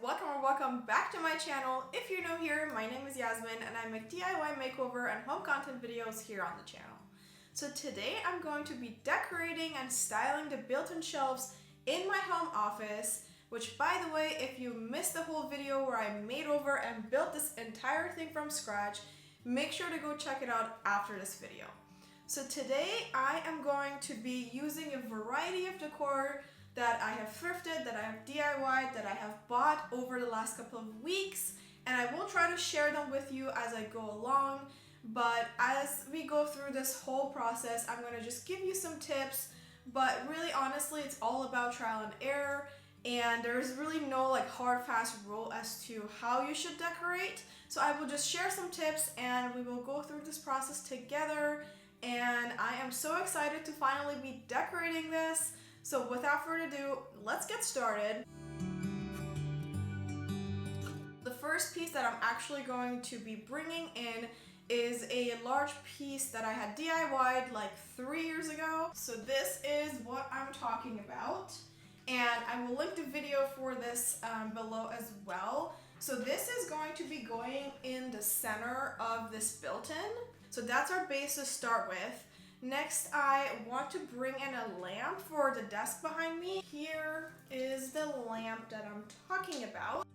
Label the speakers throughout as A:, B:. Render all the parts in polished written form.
A: welcome or welcome back to my channel. If you're new here, my name is Yasmin and I make DIY makeover and home content videos here on the channel. So today I'm going to be decorating and styling the built-in shelves in my home office, which by the way, if you missed the whole video where I made over and built this entire thing from scratch, make sure to go check it out after this video. So today I am going to be using a variety of decor that I have thrifted, that I have DIY'd, that I have bought over the last couple of weeks, and I will try to share them with you as I go along. But as we go through this whole process, I'm going to just give you some tips, but really honestly it's all about trial and error, and there's really no like hard fast rule as to how you should decorate. So I will just share some tips and we will go through this process together, and I am so excited to finally be decorating this. So without further ado, let's get started. The first piece that I'm actually going to be bringing in is a large piece that I had DIY'd like 3 years ago. So this is what I'm talking about, and I will link the video for this below as well. So this is going to be going in the center of this built-in. So that's our base to start with. Next, I want to bring in a lamp for the desk behind me. Here is the lamp that I'm talking about.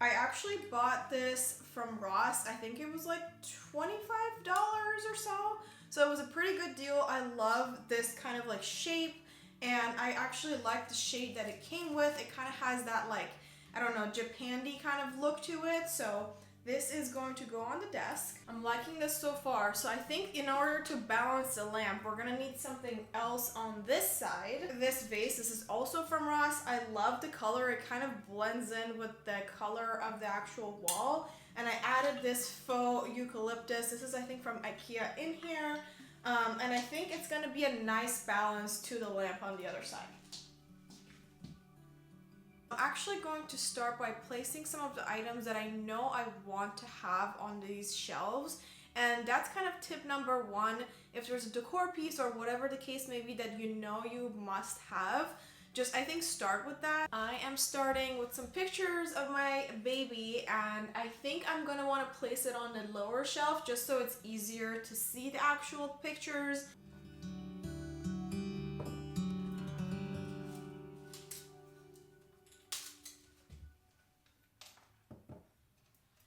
A: I actually bought this from Ross. I think it was like $25 or so. So it was a pretty good deal. I love this kind of like shape, and I actually like the shade that it came with. It kind of has that like, I don't know, Japandi kind of look to it. So this is going to go on the desk. I'm liking this so far. So I think in order to balance the lamp, we're gonna need something else on this side. This vase, this is also from Ross. I love the color. It kind of blends in with the color of the actual wall. And I added this faux eucalyptus. This is I think from IKEA in here. And I think it's gonna be a nice balance to the lamp on the other side. I'm actually going to start by placing some of the items that I know I want to have on these shelves, and that's kind of tip number one. If there's a decor piece or whatever the case may be that you know you must have, just I think start with that. I am starting with some pictures of my baby, and I think I'm gonna want to place it on the lower shelf just so it's easier to see the actual pictures.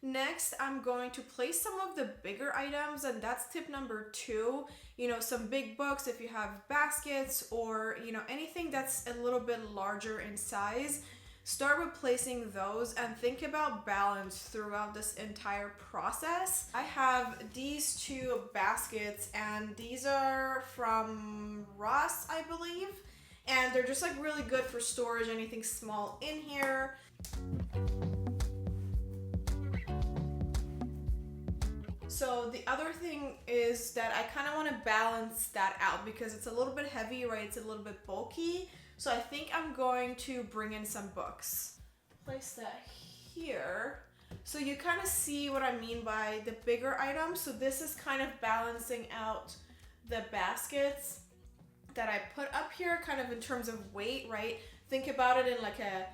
A: Next, I'm going to place some of the bigger items, and that's tip number two. You know, some big books, if you have baskets or, you know, anything that's a little bit larger in size, start with placing those and think about balance throughout this entire process. I have these two baskets, and these are from Ross, I believe, and they're just like really good for storage, anything small in here. So the other thing is that I kind of want to balance that out because it's a little bit heavy, right? It's a little bit bulky. So I think I'm going to bring in some books. Place that here. So you kind of see what I mean by the bigger items. So this is kind of balancing out the baskets that I put up here kind of in terms of weight, right? Think about it in like a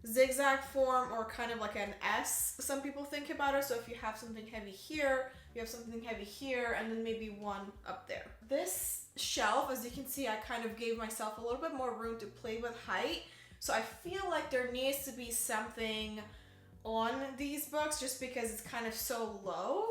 A: zigzag form or kind of like an S, some people think about it. So if you have something heavy here, you have something heavy here, and then maybe one up there. This shelf, as you can see, I kind of gave myself a little bit more room to play with height. So I feel like there needs to be something on these books just because it's kind of so low.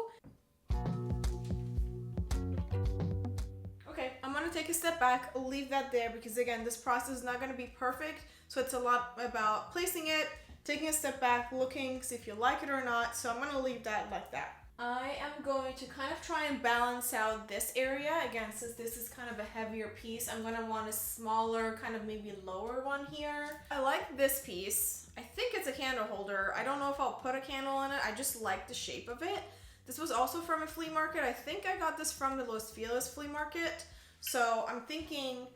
A: Okay, I'm gonna take a step back, leave that there because again, this process is not gonna be perfect. So it's a lot about placing it, taking a step back, looking, see if you like it or not. So I'm gonna leave that like that. I am going to kind of try and balance out this area. Again, since this is kind of a heavier piece, I'm gonna want a smaller, kind of maybe lower one here. I like this piece. I think it's a candle holder. I don't know if I'll put a candle in it. I just like the shape of it. This was also from a flea market. I think I got this from the Los Feliz flea market. So I'm thinking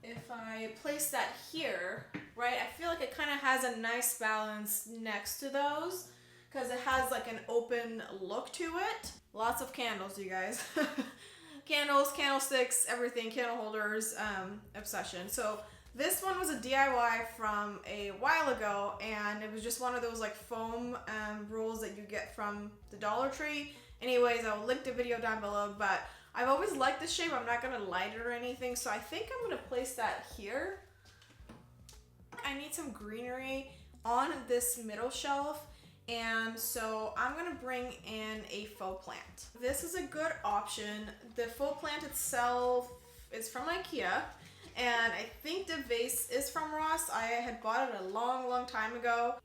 A: if I place that here, right, I feel like it kind of has a nice balance next to those because it has like an open look to it. Lots of candles, you guys. Candles, candlesticks, everything, candle holders, obsession. So This one was a DIY from a while ago, and it was just one of those like foam rolls that you get from the Dollar Tree. Anyways, I'll link the video down below, but I've always liked this shape. I'm not gonna light it or anything, so I think I'm gonna place that here. I need some greenery on this middle shelf, and so I'm gonna bring in a faux plant. This is a good option. The faux plant itself is from IKEA, and I think the vase is from Ross. I had bought it a long time ago,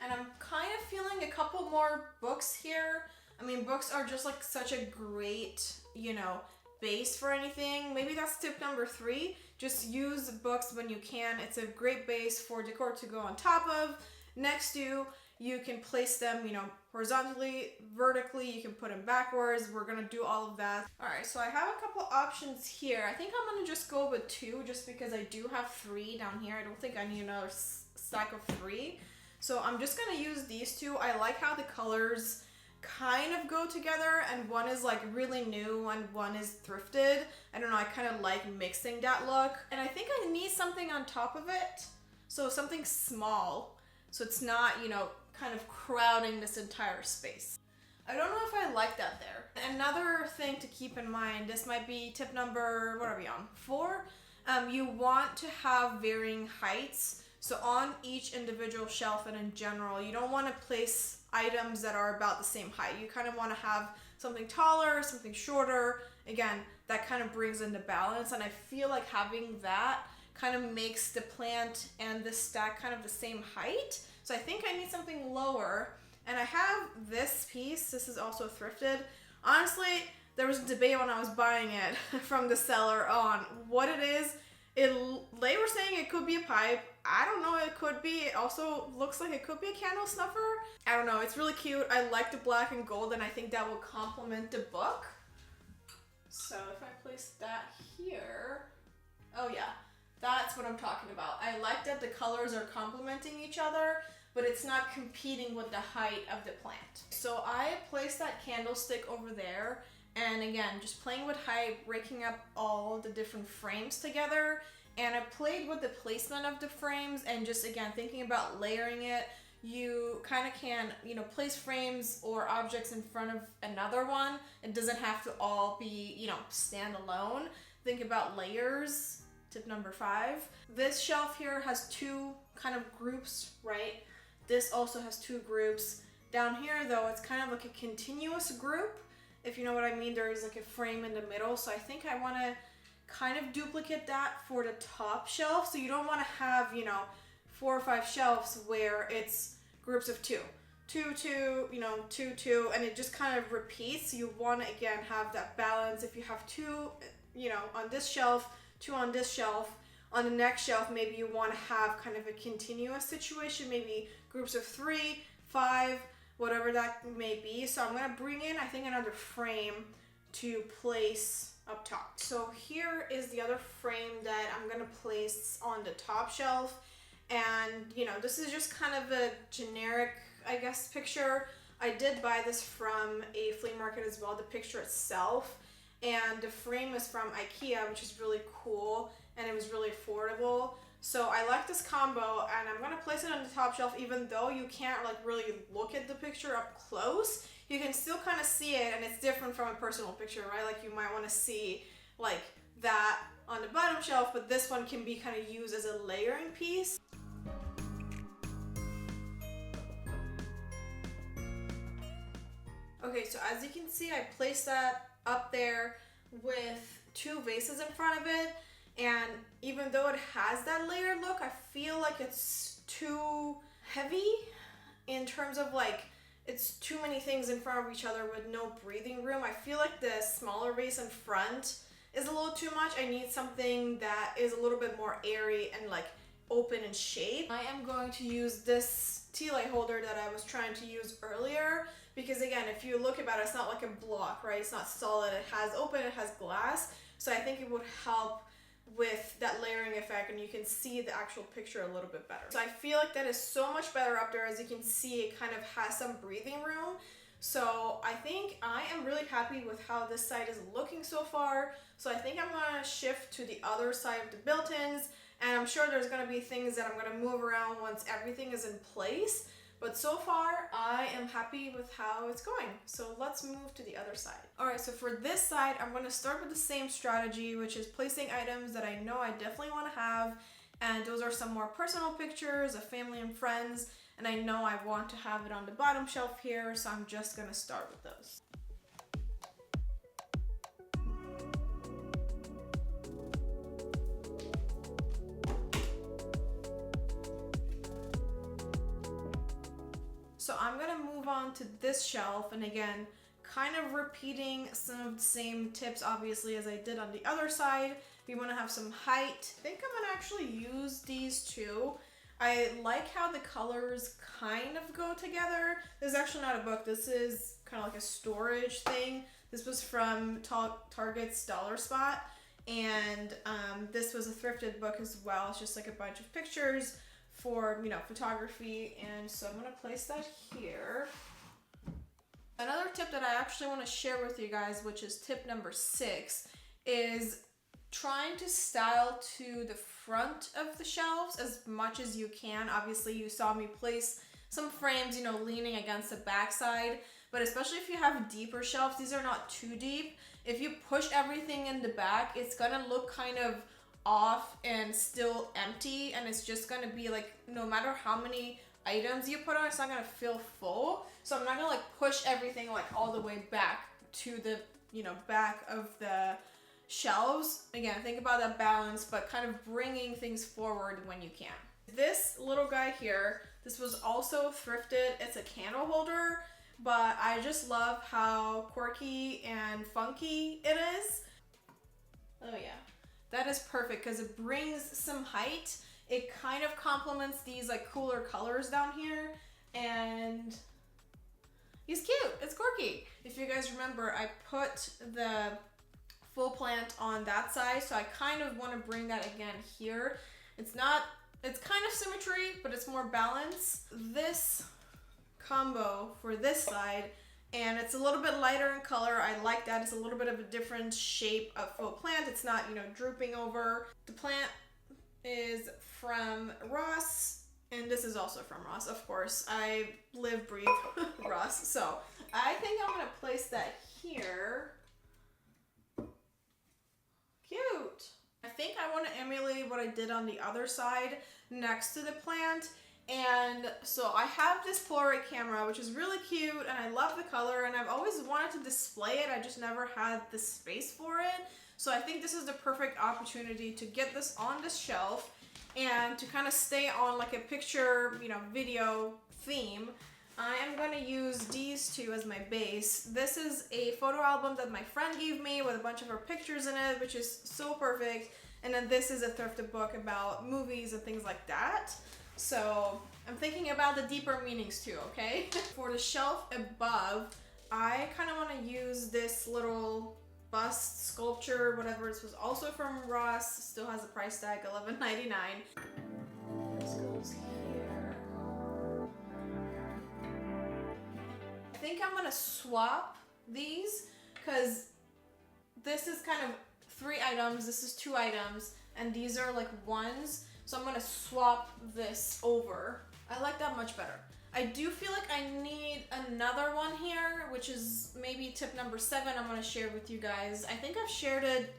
A: and I'm kind of feeling a couple more books here. I mean, books are just like such a great, you know, base for anything. Maybe that's tip number 3. Just use books when you can. It's a great base for decor to go on top of, next to. You can place them, you know, horizontally, vertically. You can put them backwards. We're gonna do all of that. All right, so I have a couple options here. I think I'm gonna just go with 2 just because I do have 3 down here. I don't think I need another stack of 3. So I'm just gonna use these 2. I like how the colors kind of go together, and one is like really new and one is thrifted. I don't know, I kind of like mixing that look. And I think I need something on top of it, so something small, so it's not, you know, kind of crowding this entire space. I don't know if I like that there. Another thing to keep in mind, this might be tip number, what are we on, 4? You want to have varying heights. So on each individual shelf and in general, you don't want to place items that are about the same height. You kind of want to have something taller, something shorter. Again, that kind of brings in the balance, and I feel like having that kind of makes the plant and the stack kind of the same height. So I think I need something lower, and I have this piece. This is also thrifted. Honestly, there was a debate when I was buying it from the seller on what it is. They were saying it could be a pipe. I don't know, it could be. It also looks like it could be a candle snuffer. I don't know, it's really cute. I like the black and gold, and I think that will complement the book. So if I place that here, oh yeah, that's what I'm talking about. I like that the colors are complementing each other, but it's not competing with the height of the plant. So I placed that candlestick over there, and again, just playing with height, breaking up all the different frames together. And I played with the placement of the frames, and just again, thinking about layering it. You kind of can, you know, place frames or objects in front of another one. It doesn't have to all be, you know, standalone. Think about layers, tip number 5. This shelf here has 2 kind of groups, right? This also has 2 groups. Down here though, it's kind of like a continuous group. If you know what I mean, there is like a frame in the middle. So I think I want to kind of duplicate that for the top shelf. So you don't want to have, you know, 4 or 5 shelves where it's groups of 2, 2, you know, 2, 2, and it just kind of repeats. You want to again have that balance. If you have 2, you know, on this shelf, 2 on this shelf, on the next shelf, maybe you want to have kind of a continuous situation, maybe groups of 3, 5, whatever that may be. So I'm going to bring in, I think, another frame to place up top. So here is the other frame that I'm going to place on the top shelf. And, you know, this is just kind of a generic, I guess, picture. I did buy this from a flea market as well, the picture itself. And the frame is from IKEA, which is really cool, and it was really affordable. So I like this combo, and I'm going to place it on the top shelf. Even though you can't like really look at the picture up close, you can still kind of see it, and it's different from a personal picture, right? Like you might want to see like that on the bottom shelf, but this one can be kind of used as a layering piece. Okay, so as you can see, I placed that up there with 2 vases in front of it, and even though it has that layered look, I feel like it's too heavy in terms of like it's too many things in front of each other with no breathing room. I feel like the smaller vase in front is a little too much. I need something that is a little bit more airy and like open in shape. I am going to use this tea light holder that I was trying to use earlier, because again, if you look about it, it's not like a block, right? It's not solid. It has open, it has glass. So I think it would help with that layering effect, and you can see the actual picture a little bit better. So I feel like that is so much better up there. As you can see, it kind of has some breathing room. So I think I am really happy with how this side is looking so far. So I think I'm gonna shift to the other side of the built-ins And I'm sure there's gonna be things that I'm gonna move around once everything is in place. But so far, I am happy with how it's going. So let's move to the other side. All right, so for this side, I'm gonna start with the same strategy, which is placing items that I know I definitely wanna have. And those are some more personal pictures of family and friends. And I know I want to have it on the bottom shelf here, so I'm just gonna start with those. So I'm gonna move on to this shelf, and again, kind of repeating some of the same tips obviously as I did on the other side. We wanna have some height. I think I'm gonna actually use these two. I like how the colors kind of go together. This is actually not a book, this is kind of like a storage thing. This was from Target's Dollar Spot, and this was a thrifted book as well. It's just like a bunch of pictures for, you know, photography, and so I'm gonna place that here. Another tip that I actually want to share with you guys, which is tip number 6, is trying to style to the front of the shelves as much as you can. Obviously, you saw me place some frames, you know, leaning against the back side, but especially if you have deeper shelves, these are not too deep. If you push everything in the back, it's gonna look kind of off and still empty, and it's just gonna be like, no matter how many items you put on, it's not gonna feel full. So I'm not gonna like push everything like all the way back to the, you know, back of the shelves. Again, think about that balance, but kind of bringing things forward when you can. This little guy here, this was also thrifted. It's a candle holder, but I just love how quirky and funky it is. Oh yeah. That is perfect because it brings some height. It kind of complements these like cooler colors down here, and he's cute. It's quirky. If you guys remember, I put the full plant on that side, so I kind of want to bring that again here. It's kind of symmetry, but it's more balance. This combo for this side, and it's a little bit lighter in color. I like that. It's a little bit of a different shape of faux plant. It's not, you know, drooping over. The plant is from Ross, and this is also from Ross, of course. I live, breathe Ross. So I think I'm gonna place that here. Cute. I think I want to emulate what I did on the other side next to the plant. And so I have this Polaroid camera, which is really cute, and I love the color, and I've always wanted to display it. I just never had the space for it. So I think this is the perfect opportunity to get this on the shelf and to kind of stay on like a picture, you know, video theme. I am going to use these two as my base. This is a photo album that my friend gave me with a bunch of her pictures in it, which is so perfect. And then this is a thrifted book about movies and things like that. So I'm thinking about the deeper meanings too, okay? For the shelf above, I kind of want to use this little bust sculpture, whatever. This was also from Ross. Still has a price tag, $11.99. This goes here. I think I'm gonna swap these because this is kind of 3 items. This is 2 items, and these are like ones. So I'm gonna swap this over. I like that much better. I do feel like I need another one here, which is maybe tip number 7 I'm gonna share with you guys. I think I've shared it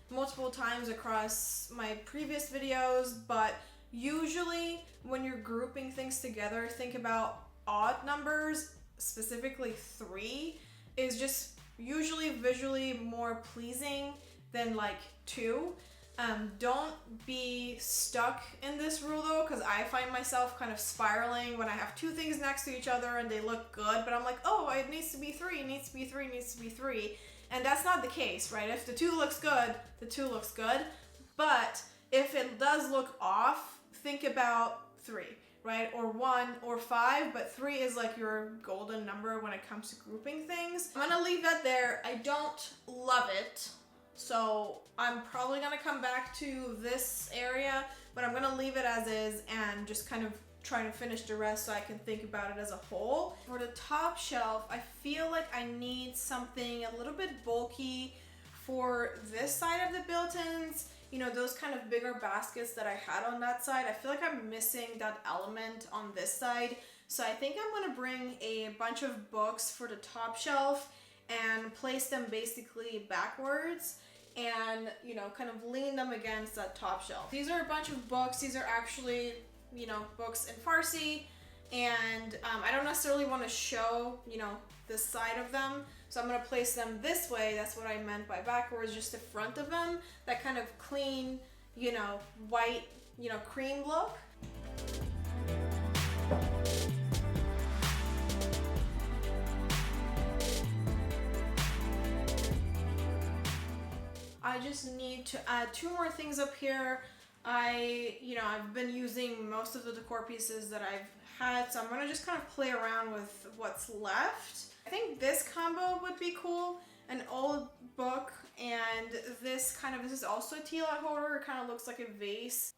A: multiple times across my previous videos, but usually when you're grouping things together, think about odd numbers, specifically 3, is just usually visually more pleasing than like 2. Don't be stuck in this rule though, because I find myself kind of spiraling when I have 2 things next to each other and they look good, but I'm like, oh, it needs to be 3, it needs to be 3, it needs to be 3. And that's not the case, right? If the 2 looks good, the 2 looks good. But if it does look off, think about 3, right? Or 1 or 5, but 3 is like your golden number when it comes to grouping things. I'm gonna leave that there. I don't love it, so I'm probably gonna come back to this area, but I'm gonna leave it as is and just kind of try to finish the rest so I can think about it as a whole. For the top shelf, I feel like I need something a little bit bulky for this side of the built-ins you know, those kind of bigger baskets that I had on that side. I feel like I'm missing that element on this side. So I think I'm gonna bring a bunch of books for the top shelf and place them basically backwards and, you know, kind of lean them against that top shelf. These are a bunch of books. These are actually, you know, books in Farsi, and I don't necessarily want to show, you know, this side of them. So I'm gonna place them this way. That's what I meant by backwards, just the front of them. That kind of clean, you know, white, you know, cream look. I just need to add 2 more things up here. I've been using most of the decor pieces that I've had, so I'm gonna just kind of play around with what's left. I think this combo would be cool. An old book and this is also a tea light holder. It kind of looks like a vase.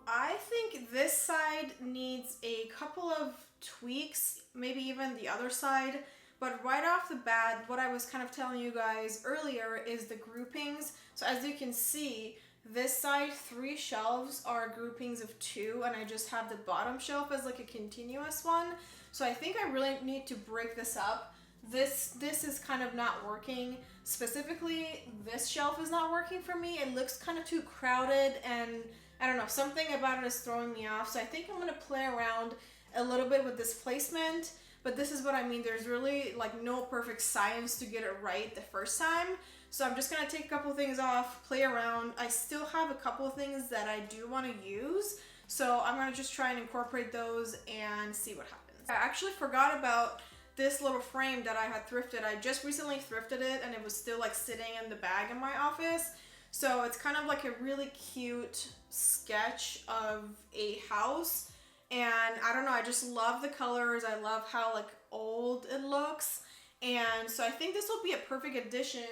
A: I think this side needs a couple of tweaks, maybe even the other side. But right off the bat, what I was kind of telling you guys earlier is the groupings. So as you can see, this side 3 shelves are groupings of 2, and I just have the bottom shelf as like a continuous one. So I think I really need to break this up. This is kind of not working. Specifically, this shelf is not working for me. It looks kind of too crowded, and I don't know, something about it is throwing me off. So I think I'm gonna play around a little bit with this placement. But this is what I mean. There's really like no perfect science to get it right the first time. So I'm just gonna take a couple things off, play around. I still have a couple of things that I do want to use. So I'm gonna just try and incorporate those and see what happens. I actually forgot about this little frame that I had thrifted. I just recently thrifted it and it was still like sitting in the bag in my office. So it's kind of like a really cute sketch of a house. And I don't know, I just love the colors. I love how like old it looks. And so I think this will be a perfect addition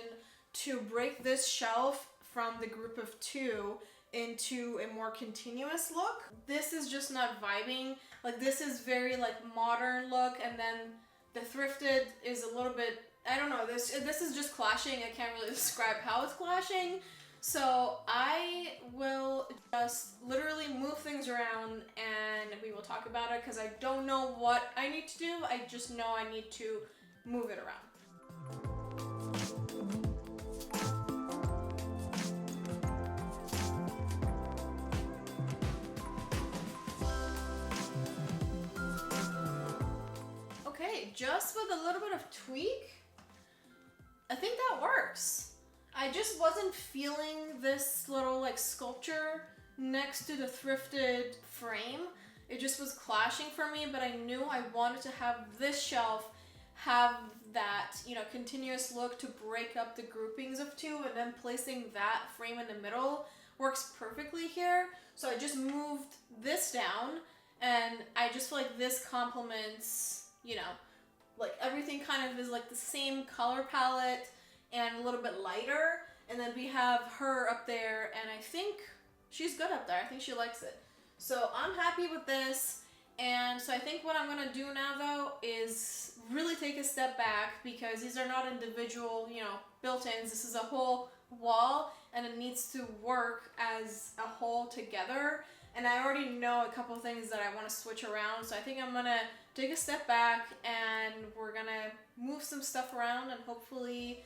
A: to break this shelf from the group of 2 into a more continuous look. This is just not vibing. Like this is very like modern look, and then the thrifted is a little bit, I don't know, this is just clashing. I can't really describe how it's clashing. So I will just literally move things around and we will talk about it, because I don't know what I need to do. I just know I need to move it around. Okay, just with a little bit of tweak, I think that works. I just wasn't feeling this little like sculpture next to the thrifted frame. It just was clashing for me, but I knew I wanted to have this shelf have that, you know, continuous look to break up the groupings of 2, and then placing that frame in the middle works perfectly here. So I just moved this down, and I just feel like this complements, you know, like everything kind of is like the same color palette and a little bit lighter. And then we have her up there, and I think she's good up there. I think she likes it. So I'm happy with this. And so I think what I'm gonna do now though is really take a step back, because these are not individual, you know, built-ins. This is a whole wall, and it needs to work as a whole together. And I already know a couple things that I want to switch around. So I think I'm gonna take a step back, and we're gonna move some stuff around and hopefully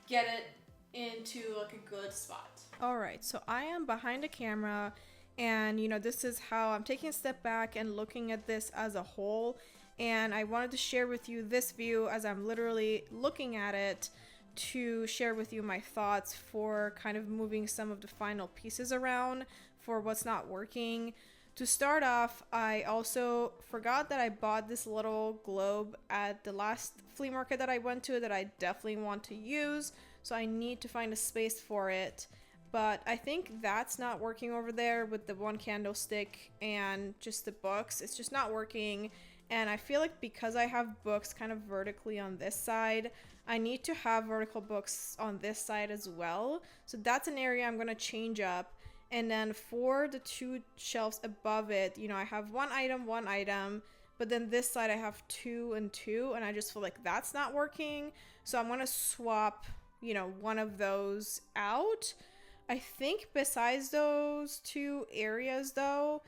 A: get it into like a good spot. All right, so I am behind a camera, and you know, this is how I'm taking a step back and looking at this as a whole. And I wanted to share with you this view as I'm literally looking at it, to share with you my thoughts for kind of moving some of the final pieces around for what's not working. To start off, I also forgot that I bought this little globe at the last flea market that I went to that I definitely want to use. So I need to find a space for it. But I think that's not working over there with the one candlestick and just the books. It's just not working. And I feel like because I have books kind of vertically on this side, I need to have vertical books on this side as well. So that's an area I'm going to change up. And then for the 2 shelves above it, you know, I have one item, but then this side I have 2 and 2, and I just feel like that's not working. So I'm gonna swap, you know, one of those out. I think besides those two areas though,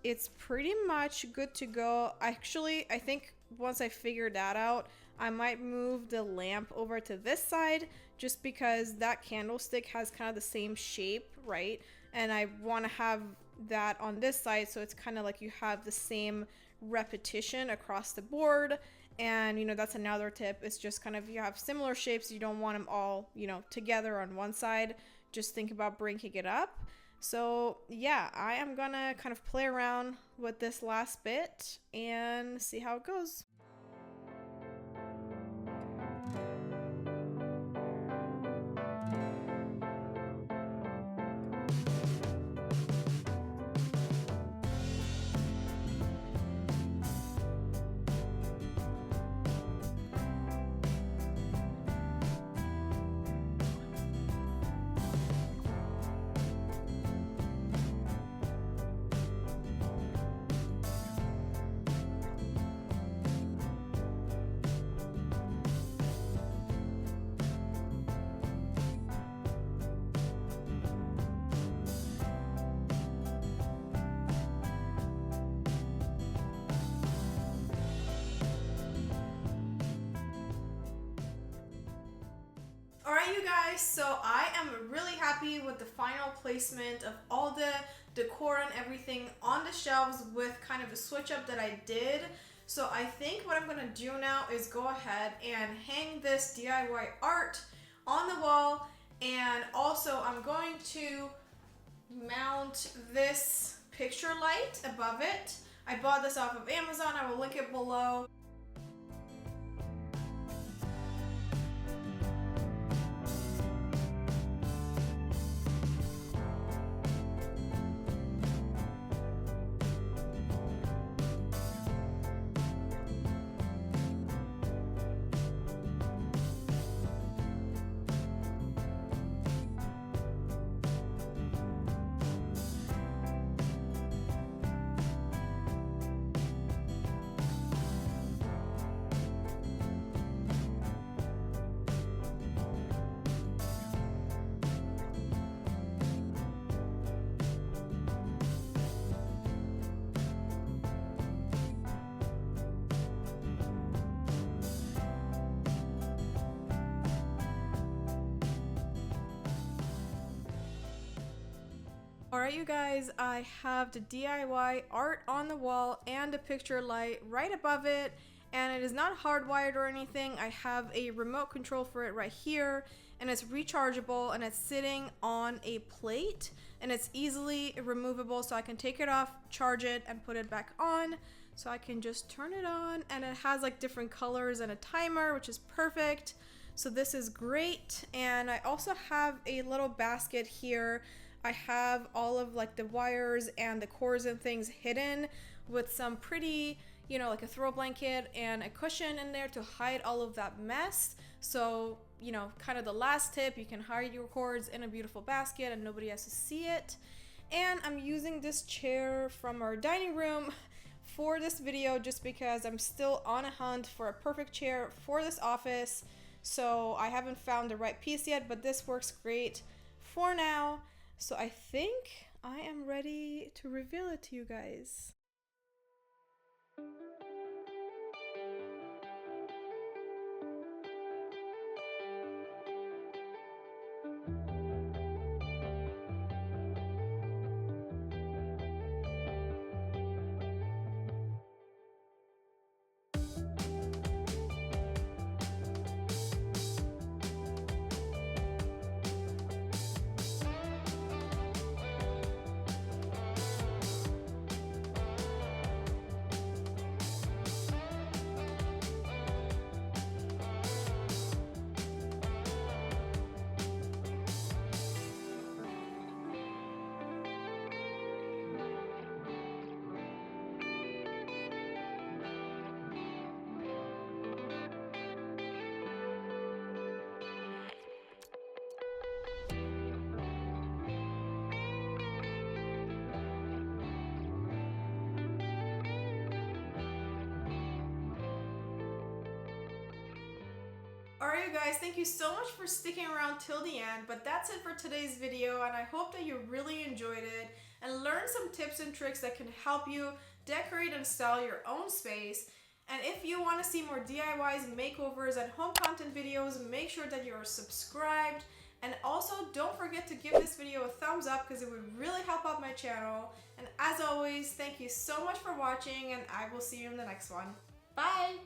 A: it's pretty much good to go. Actually, I think once I figure that out, I might move the lamp over to this side just because that candlestick has kind of the same shape, right? And I want to have that on this side so it's kind of like you have the same repetition across the board. And you know, that's another tip. It's just kind of, you have similar shapes, you don't want them all, you know, together on one side. Just think about breaking it up. So yeah, I am gonna kind of play around with this last bit and see how it goes. Alright you guys, so I am really happy with the final placement of all the decor and everything on the shelves with kind of a switch up that I did. So I think what I'm going to do now is go ahead and hang this DIY art on the wall, and also I'm going to mount this picture light above it. I bought this off of Amazon, I will link it below. Alright you guys, I have the DIY art on the wall and a picture light right above it, and it is not hardwired or anything. I have a remote control for it right here, and it's rechargeable, and it's sitting on a plate, and it's easily removable, so I can take it off, charge it, and put it back on. So I can just turn it on, and it has like different colors and a timer, which is perfect. So this is great. And I also have a little basket here. I have all of like the wires and the cords and things hidden with some pretty, you know, like a throw blanket and a cushion in there to hide all of that mess. So, you know, kind of the last tip, you can hide your cords in a beautiful basket and nobody has to see it. And I'm using this chair from our dining room for this video just because I'm still on a hunt for a perfect chair for this office. So I haven't found the right piece yet, but this works great for now. So I think I am ready to reveal it to you guys. Alright you guys, thank you so much for sticking around till the end, but that's it for today's video, and I hope that you really enjoyed it and learned some tips and tricks that can help you decorate and style your own space. And if you want to see more DIYs, makeovers, and home content videos, make sure that you are subscribed. And also, don't forget to give this video a thumbs up because it would really help out my channel. And as always, thank you so much for watching, and I will see you in the next one. Bye!